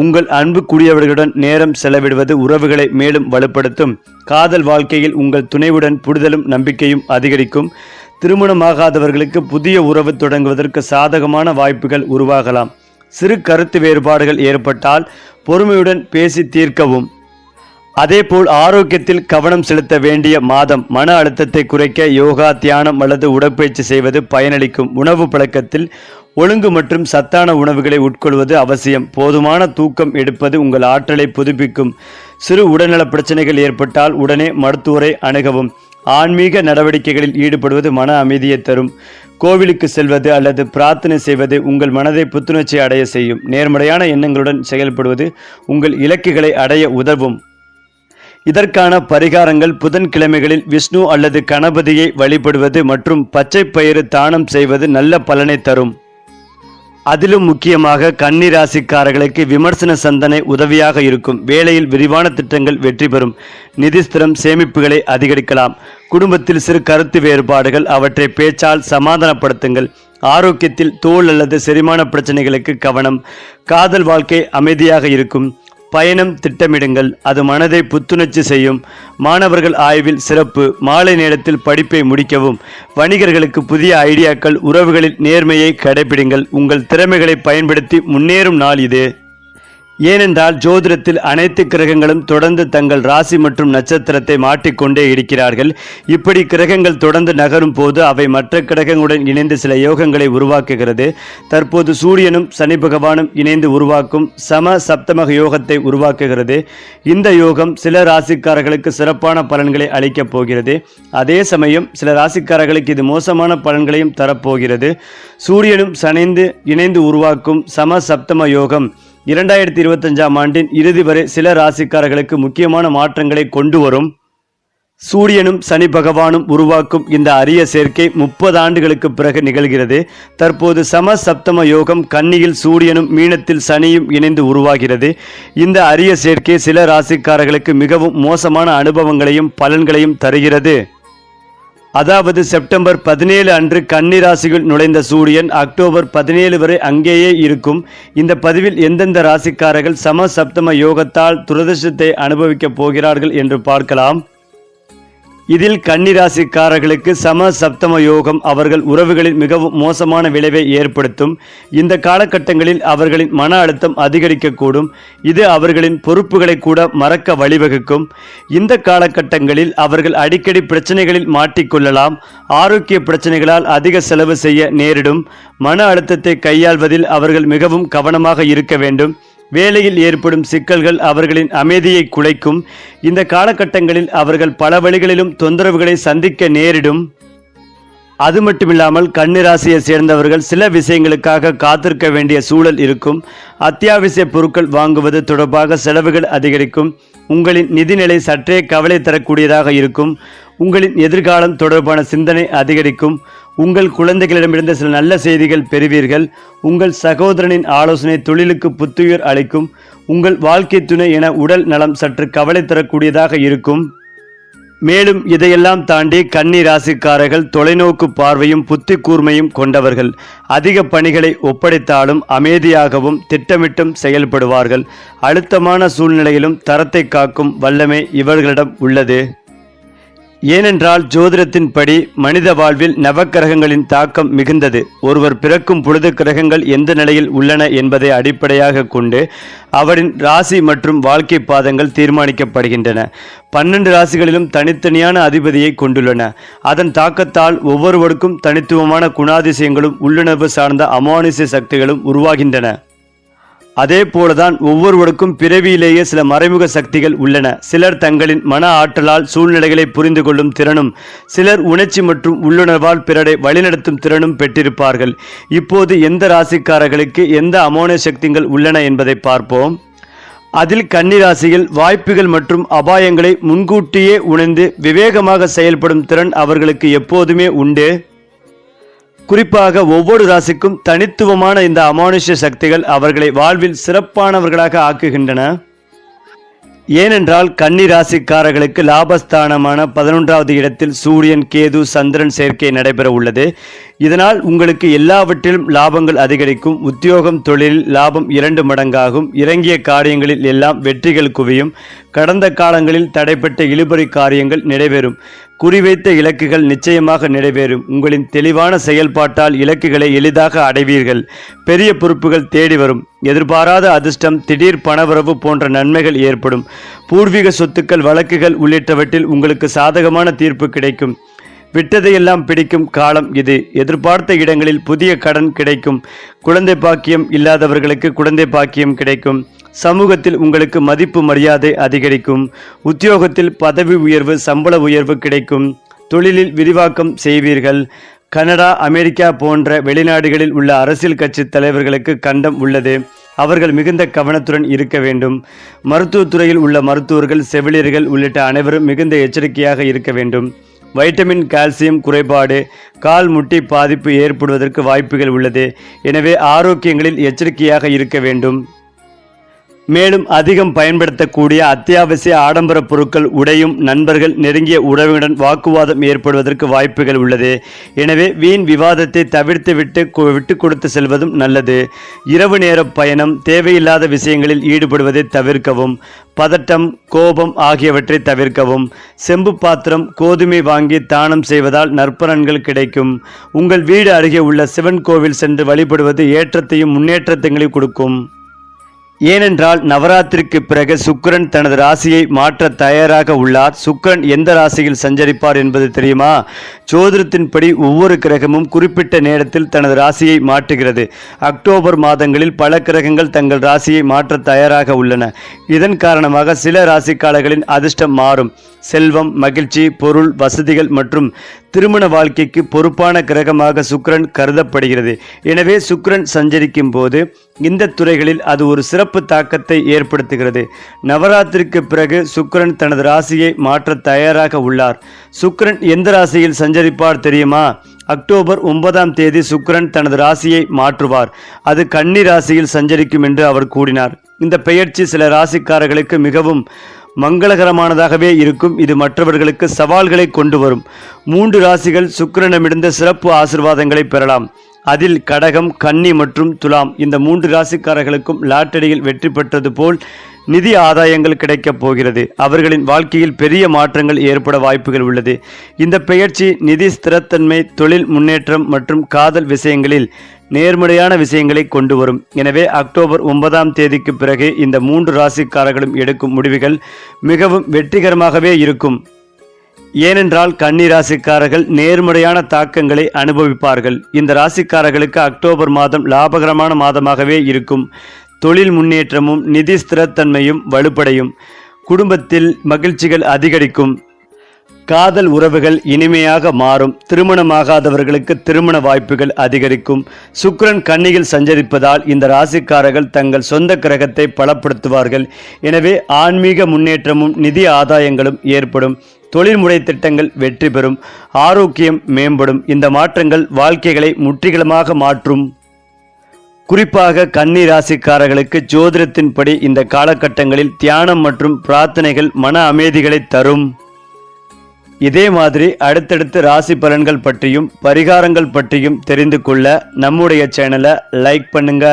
உங்கள் அன்புக்குரியவர்களுடன் நேரம் செலவிடுவது உறவுகளை மேலும் வலுப்படுத்தும். காதல் வாழ்க்கையில் உங்கள் துணைவுடன் புரிதலும் நம்பிக்கையும் அதிகரிக்கும். திருமணமாகாதவர்களுக்கு புதிய உறவு தொடங்குவதற்கு சாதகமான வாய்ப்புகள் உருவாகலாம். சிறு கருத்து வேறுபாடுகள் ஏற்பட்டால் பொறுமையுடன் பேசி தீர்க்கவும். அதேபோல் ஆரோக்கியத்தில் கவனம் செலுத்த வேண்டிய மாதம். மன அழுத்தத்தை குறைக்க யோகா, தியானம் அல்லது உடற்பயிற்சி செய்வது பயனளிக்கும். உணவு பழக்கத்தில் ஒழுங்கு மற்றும் சத்தான உணவுகளை உட்கொள்வது அவசியம். போதுமான தூக்கம் எடுப்பது உங்கள் ஆற்றலை புதுப்பிக்கும். சிறு உடல்நல பிரச்சனைகள் ஏற்பட்டால் உடனே மருத்துவரை அணுகவும். ஆன்மீக நடவடிக்கைகளில் ஈடுபடுவது மன அமைதியை தரும். கோவிலுக்கு செல்வது அல்லது பிரார்த்தனை செய்வது உங்கள் மனதை புத்துணர்ச்சி அடைய செய்யும். நேர்மறையான எண்ணங்களுடன் செயல்படுவது உங்கள் இலக்குகளை அடைய உதவும். இதற்கான பரிகாரங்கள்: புதன்கிழமைகளில் விஷ்ணு அல்லது கணபதியை வழிபடுவது மற்றும் பச்சை பயிறு தானம் செய்வது நல்ல பலனை தரும். அதிலும் முக்கியமாக கன்னி ராசிக்காரர்களுக்கு விமர்சன சந்தனை உதவியாக இருக்கும். வேலையில் விரிவான திட்டங்கள் வெற்றி பெறும். நிதி ஸ்திரம் சேமிப்புகளை அதிகரிக்கலாம். குடும்பத்தில் சிறு கருத்து வேறுபாடுகள், அவற்றை பேச்சால் சமாதானப்படுத்துங்கள். ஆரோக்கியத்தில் தோல் அல்லது செரிமான பிரச்சனைகளுக்கு கவனம். காதல் வாழ்க்கை அமைதியாக இருக்கும். பயணம் திட்டமிடுங்கள், அது மனதை புத்துணர்ச்சி செய்யும். மாணவர்கள் ஆய்வில் சிறப்பு. மாலை நேரத்தில் படிப்பை முடிக்கவும். வணிகர்களுக்கு புதிய ஐடியாக்கள். உறவுகளில் நேர்மையை கடைபிடிங்கள். உங்கள் திறமைகளை பயன்படுத்தி முன்னேறும் நாள் இது. ஏனென்றால் ஜோதிடத்தில் அனைத்து கிரகங்களும் தொடர்ந்து தங்கள் ராசி மற்றும் நட்சத்திரத்தை மாற்றிக்கொண்டே இருக்கிறார்கள். இப்படி கிரகங்கள் தொடர்ந்து நகரும் போது அவை மற்ற கிரகங்களுடன் இணைந்து சில யோகங்களை உருவாக்குகிறது. தற்போது சூரியனும் சனி பகவானும் இணைந்து உருவாக்கும் சம சப்தமக யோகத்தை உருவாக்குகிறது. இந்த யோகம் சில ராசிக்காரர்களுக்கு சிறப்பான பலன்களை அளிக்கப் போகிறது. அதே சமயம் சில ராசிக்காரர்களுக்கு இது மோசமான பலன்களையும் தரப்போகிறது. சூரியனும் சனிந்து இணைந்து உருவாக்கும் சம சப்தம யோகம் 2025ஆம் ஆண்டின் இறுதி வரை சில ராசிக்காரர்களுக்கு முக்கியமான மாற்றங்களை கொண்டு வரும். சூரியனும் சனி பகவானும் உருவாக்கும் இந்த அரிய சேர்க்கை 30 ஆண்டுகளுக்கு பிறகு நிகழ்கிறது. தற்போது சம சப்தம யோகம் கன்னியில் சூரியனும் மீனத்தில் சனியும் இணைந்து உருவாகிறது. இந்த அரிய சேர்க்கை சில ராசிக்காரர்களுக்கு மிகவும் மோசமான அனுபவங்களையும் பலன்களையும் தருகிறது. அதாவது செப்டம்பர் 17 அன்று கன்னி ராசியில் நுழைந்த சூரியன் அக்டோபர் 17 வரை அங்கேயே இருக்கும். இந்த பதிவில் எந்தெந்த ராசிக்காரர்கள் சம சப்தம யோகத்தால் துரதிர்ஷ்டத்தை அனுபவிக்கப் போகிறார்கள் என்று பார்க்கலாம். இதில் கன்னிராசிக்காரர்களுக்கு சம சப்தம யோகம் அவர்கள் உறவுகளில் மிகவும் மோசமான விளைவை ஏற்படுத்தும். இந்த காலகட்டங்களில் அவர்களின் மன அழுத்தம் அதிகரிக்கக்கூடும். இது அவர்களின் பொறுப்புகளை கூட மறக்க வழிவகுக்கும். இந்த காலகட்டங்களில் அவர்கள் அடிக்கடி பிரச்சனைகளில் மாட்டிக்கொள்ளலாம். ஆரோக்கிய பிரச்சனைகளால் அதிக செலவு செய்ய நேரிடும். மன அழுத்தத்தை கையாள்வதில் அவர்கள் மிகவும் கவனமாக இருக்க வேண்டும். வேலையில் ஏற்படும் சிக்கல்கள் அவர்களின் அமைதியை குலைக்கும். இந்த காலகட்டங்களில் அவர்கள் பல வழிகளிலும் தொந்தரவுகளை சந்திக்க நேரிடும். அது மட்டுமில்லாமல் கன்னிராசியை சேர்ந்தவர்கள் சில விஷயங்களுக்காக காத்திருக்க வேண்டிய சூழல் இருக்கும். அத்தியாவசிய பொருட்கள் வாங்குவது தொடர்பாக செலவுகள் அதிகரிக்கும். உங்களின் நிதிநிலை சற்றே கவலை தரக்கூடியதாக இருக்கும். உங்களின் எதிர்காலம் தொடர்பான சிந்தனை அதிகரிக்கும். உங்கள் குழந்தைகளிடமிருந்து சில நல்ல செய்திகள் பெறுவீர்கள். உங்கள் சகோதரனின் ஆலோசனை தொழிலுக்கு புத்துயிர் அளிக்கும். உங்கள் வாழ்க்கை துணை என உடல் நலம் சற்று கவலை தரக்கூடியதாக இருக்கும். மேலும் இதையெல்லாம் தாண்டி கன்னி ராசிக்காரர்கள் தொலைநோக்கு பார்வையும் புத்தி கூர்மையும் கொண்டவர்கள். அதிக பணிகளை ஒப்படைத்தாலும் அமைதியாகவும் திட்டமிட்டும் செயல்படுவார்கள். அழுத்தமான சூழ்நிலையிலும் தரத்தை காக்கும் வல்லமை இவர்களிடம் உள்ளது. ஏனென்றால் ஜோதிடத்தின்படி மனித வாழ்வில் நவக்கிரகங்களின் தாக்கம் மிகுந்தது. ஒருவர் பிறக்கும் பொழுது கிரகங்கள் எந்த நிலையில் உள்ளன என்பதை அடிப்படையாக கொண்டு அவரின் ராசி மற்றும் வாழ்க்கை பாதங்கள் தீர்மானிக்கப்படுகின்றன. 12 ராசிகளிலும் தனித்தனியான அதிபதியை கொண்டுள்ளன. அதன் தாக்கத்தால் ஒவ்வொருவருக்கும் தனித்துவமான குணாதிசயங்களும் உள்ளுணர்வு சார்ந்த அமானுஷ்ய சக்திகளும் உருவாகின்றன. அதே போலதான் ஒவ்வொருவருக்கும் பிறவியிலேயே சில மறைமுக சக்திகள் உள்ளன. சிலர் தங்களின் மன ஆற்றலால் சூழ்நிலைகளை புரிந்து கொள்ளும் திறனும், சிலர் உணர்ச்சி மற்றும் உள்ளுணர்வால் பிறரை வழிநடத்தும் திறனும் பெற்றிருப்பார்கள். இப்போது எந்த ராசிக்காரர்களுக்கு எந்த அமோனிய சக்திகள் உள்ளன என்பதை பார்ப்போம். அதில் கன்னிராசியில் வாய்ப்புகள் மற்றும் அபாயங்களை முன்கூட்டியே உணர்ந்து விவேகமாக செயல்படும் திறன் அவர்களுக்கு எப்போதுமே உண்டு. குறிப்பாக ஒவ்வொரு ராசிக்கும் தனித்துவமான இந்த அமானுஷ்ய சக்திகள் அவர்களை வாழ்வில் சிறப்பானவர்களாக ஆக்குகின்றன. ஏனென்றால் கன்னி ராசிக்காரர்களுக்கு லாபஸ்தானமான 11வது இடத்தில் சூரியன், கேது, சந்திரன் சேர்க்கை நடைபெற உள்ளது. இதனால் உங்களுக்கு எல்லாவற்றிலும் லாபங்கள் அதிகரிக்கும். உத்தியோகம், தொழிலில் லாபம் 2 மடங்காகும். இறங்கிய காரியங்களில் எல்லாம் வெற்றிகள் குவியும். கடந்த காலங்களில் தடைப்பட்ட இழுபறி காரியங்கள் நிறைவேறும். குறிவைத்த இலக்குகள் நிச்சயமாக நிறைவேறும். உங்களின் தெளிவான செயல்பாட்டால் இலக்குகளை எளிதாக அடைவீர்கள். பெரிய பொறுப்புகள் தேடி வரும். எதிர்பாராத அதிர்ஷ்டம், திடீர் பணவரவு போன்ற நன்மைகள் ஏற்படும். பூர்வீக சொத்துக்கள், வழக்குகள் உள்ளிட்டவற்றில் உங்களுக்கு சாதகமான தீர்ப்பு கிடைக்கும். விட்டதையெல்லாம் பிடிக்கும் காலம் இது. எதிர்பார்த்த இடங்களில் புதிய கடன் கிடைக்கும். குழந்தை பாக்கியம் இல்லாதவர்களுக்கு குழந்தை பாக்கியம் கிடைக்கும். சமூகத்தில் உங்களுக்கு மதிப்பு மரியாதை அதிகரிக்கும். உத்தியோகத்தில் பதவி உயர்வு, சம்பள உயர்வு கிடைக்கும். தொழிலில் விரிவாக்கம் செய்வீர்கள். கனடா, அமெரிக்கா போன்ற வெளிநாடுகளில் உள்ள அரசியல் கட்சி தலைவர்களுக்கு கண்டம் உள்ளது. அவர்கள் மிகுந்த கவனத்துடன் இருக்க வேண்டும். மருத்துவத்துறையில் உள்ள மருத்துவர்கள், செவிலியர்கள் உள்ளிட்ட அனைவரும் மிகுந்த எச்சரிக்கையாக இருக்க வேண்டும். வைட்டமின், கால்சியம் குறைபாடு, கால் முட்டி பாதிப்பு ஏற்படுவதற்கு வாய்ப்புகள் உள்ளது. எனவே ஆரோக்கியங்களில் எச்சரிக்கையாக இருக்க வேண்டும். மேலும் அதிகம் பயன்படுத்தக்கூடிய அத்தியாவசிய ஆடம்பர பொருட்கள், உடையும், நண்பர்கள், நெருங்கிய உறவினருடன் வாக்குவாதம் ஏற்படுவதற்கு வாய்ப்புகள் உள்ளது. எனவே வீண் விவாதத்தை தவிர்த்து விட்டு கொடுத்து செல்வதும் நல்லது. இரவு நேர பயணம், தேவையில்லாத விஷயங்களில் ஈடுபடுவதை தவிர்க்கவும். பதட்டம், கோபம் ஆகியவற்றை தவிர்க்கவும். செம்பு பாத்திரம், கோதுமை வாங்கி தானம் செய்வதால் நற்பலன்கள் கிடைக்கும். உங்கள் வீடு அருகே உள்ள சிவன் கோவில் சென்று வழிபடுவது ஏற்றத்தையும் முன்னேற்றத்தையும் கொடுக்கும். ஏனென்றால் நவராத்திரிக்கு பிறகு சுக்கிரன் தனது ராசியை மாற்ற தயாராக உள்ளார். சுக்கிரன் எந்த ராசியில் சஞ்சரிப்பார் என்பது தெரியுமா? ஜோதிடத்தின்படி ஒவ்வொரு கிரகமும் குறிப்பிட்ட நேரத்தில் தனது ராசியை மாற்றுகிறது. அக்டோபர் மாதங்களில் பல கிரகங்கள் தங்கள் ராசியை மாற்ற தயாராக உள்ளன. இதன் காரணமாக சில ராசிக்காரர்களின் அதிர்ஷ்டம் மாறும். செல்வம், மகிழ்ச்சி, பொருள், வசதிகள் மற்றும் திருமண வாழ்க்கைக்கு பொறுப்பான கிரகமாக சுக்கிரன் கருதப்படுகிறது. எனவே சுக்கிரன் சஞ்சரிக்கும் போது இந்த துறைகளில் அது ஒரு சிறப்பு தாக்கத்தை ஏற்படுத்துகிறது. நவராத்திரிக்கு பிறகு சுக்கிரன் தனது ராசியை மாற்ற தயாராக உள்ளார். சுக்கிரன் எந்த ராசியில் சஞ்சரிப்பார் தெரியுமா? அக்டோபர் 9ஆம் தேதி சுக்கிரன் தனது ராசியை மாற்றுவார். அது கன்னி ராசியில் சஞ்சரிக்கும் என்று அவர் கூறினார். இந்த பெயர்ச்சி சில ராசிக்காரர்களுக்கு மிகவும் மங்களகரமானதாகவே இருக்கும். இது மற்றவர்களுக்கு சவால்களை கொண்டு வரும். 3 ராசிகள் சுக்கிரனிடமிருந்து சிறப்பு ஆசீர்வாதங்களை பெறலாம். அதில் கடகம், கன்னி மற்றும் துலாம் இந்த 3 ராசிக்காரர்களுக்கும் லாட்டரியில் வெற்றி பெற்றது போல் நிதி ஆதாயங்கள் கிடைக்கப் போகிறது. அவர்களின் வாழ்க்கையில் பெரிய மாற்றங்கள் ஏற்பட வாய்ப்புகள் உள்ளது. இந்த பெயர்ச்சி நிதி ஸ்திரத்தன்மை, தொழில் முன்னேற்றம் மற்றும் காதல் விஷயங்களில் நேர்மறையான விஷயங்களை கொண்டு வரும். எனவே அக்டோபர் 9ஆம் தேதிக்கு பிறகு இந்த 3 ராசிக்காரர்களும் எடுக்கும் முடிவுகள் மிகவும் வெற்றிகரமாகவே இருக்கும். ஏனென்றால் கன்னி ராசிக்காரர்கள் நேர்மறையான தாக்கங்களை அனுபவிப்பார்கள். இந்த ராசிக்காரர்களுக்கு அக்டோபர் மாதம் லாபகரமான மாதமாகவே இருக்கும். தொழில் முன்னேற்றமும் நிதி ஸ்திரத்தன்மையும் வலுப்படையும். குடும்பத்தில் மகிழ்ச்சிகள் அதிகரிக்கும். காதல் உறவுகள் இனிமையாக மாறும். திருமணமாகாதவர்களுக்கு திருமண வாய்ப்புகள் அதிகரிக்கும். சுக்கிரன் கன்னியில் சஞ்சரிப்பதால் இந்த ராசிக்காரர்கள் தங்கள் சொந்த கிரகத்தை பலப்படுத்துவார்கள். எனவே ஆன்மீக முன்னேற்றமும் நிதி ஆதாயங்களும் ஏற்படும். தொழில்முறை திட்டங்கள் வெற்றி பெறும். ஆரோக்கியம் மேம்படும். இந்த மாற்றங்கள் வாழ்க்கைகளை முற்றிலுமாக மாற்றும். குறிப்பாக கன்னி ராசிக்காரர்களுக்கு ஜோதிடத்தின்படி இந்த காலகட்டங்களில் தியானம் மற்றும் பிரார்த்தனைகள் மன அமைதிகளை தரும். இதே மாதிரி அடுத்தடுத்து ராசி பலன்கள் பற்றியும் பரிகாரங்கள் பற்றியும் தெரிந்து கொள்ள நம்முடைய சேனலை லைக் பண்ணுங்க.